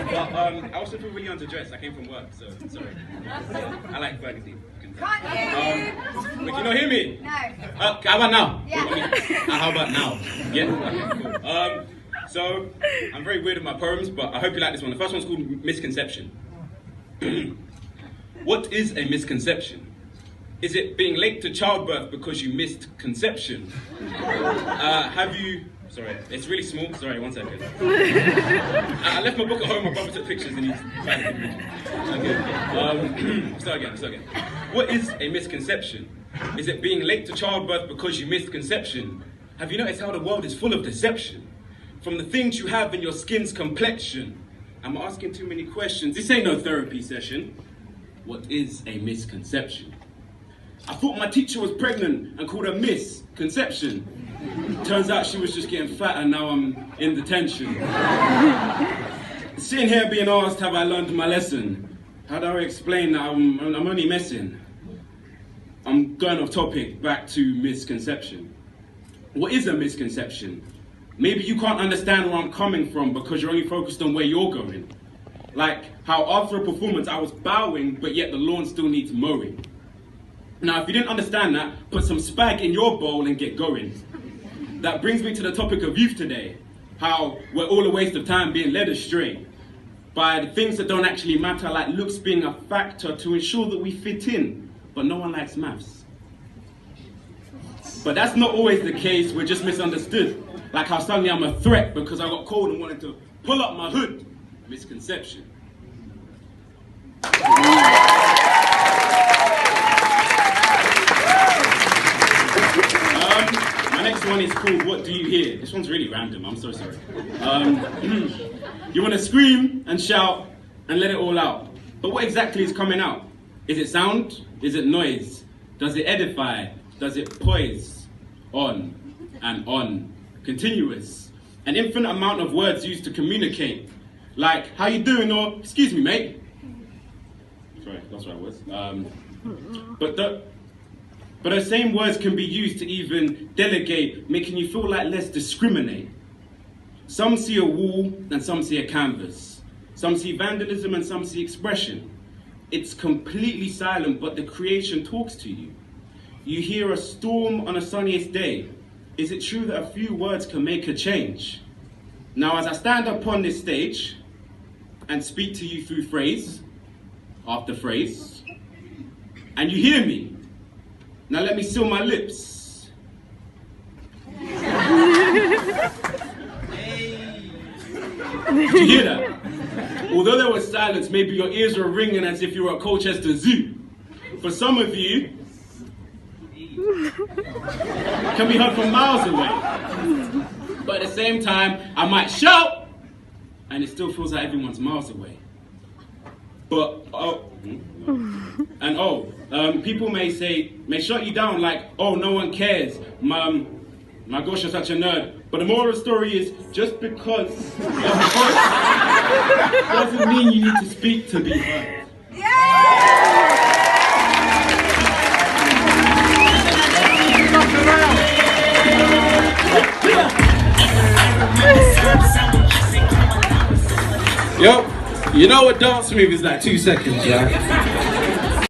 I also feel really underdressed. I came from work, so sorry. I like burgundy. Can't hear But can you not hear me? No. How about now? Yeah. How about now? Yeah. Okay, cool. So I'm very weird with my poems, but I hope you like this one. The first one's called Misconception. What is a misconception? Is it being late to childbirth because you missed conception? Have you... Sorry, it's really small. Sorry, 1 second. I left my book at home, my brother took pictures and he found it. Okay. Start again. What is a misconception? Is it being late to childbirth because you missed conception? Have you noticed how the world is full of deception? From the things you have in your skin's complexion. I'm asking too many questions. This ain't no therapy session. What is a misconception? I thought my teacher was pregnant and called her misconception. Turns out she was just getting fat and now I'm in detention. Sitting here being asked, have I learned my lesson? How do I explain that I'm only messing? I'm going off topic, back to misconception. What is a misconception? Maybe you can't understand where I'm coming from because you're only focused on where you're going. Like how after a performance I was bowing, but yet the lawn still needs mowing. Now, if you didn't understand that, put some spag in your bowl and get going. That brings me to the topic of youth today. How we're all a waste of time being led astray by the things that don't actually matter, like looks being a factor to ensure that we fit in, but no one likes maths. But that's not always the case, we're just misunderstood. Like how suddenly I'm a threat because I got cold and wanted to pull up my hood. Misconception. My next one is called What Do You Hear? This one's really random, I'm so sorry. You want to scream and shout and let it all out. But what exactly is coming out? Is it sound? Is it noise? Does it edify? Does it poise? On and on. Continuous. An infinite amount of words used to communicate. Like, how you doing? Or, excuse me, mate. Sorry, that's what I was. But those same words can be used to even delegate, making you feel like let's discriminate. Some see a wall and some see a canvas. Some see vandalism and some see expression. It's completely silent, but the creation talks to you. You hear a storm on a sunniest day. Is it true that a few words can make a change? Now, as I stand up on this stage and speak to you through phrase after phrase, and you hear me, now let me seal my lips. Did you hear that? Although there was silence, maybe your ears were ringing as if you were at Colchester Zoo. For some of you, can be heard from miles away. But at the same time, I might shout, and it still feels like everyone's miles away. But, people may shut you down like, oh, no one cares. My gosh, you're such a nerd. But the moral of the story is, just because you're heard doesn't mean you need to speak to be heard. Yo, you know what dance move is like 2 seconds, yeah?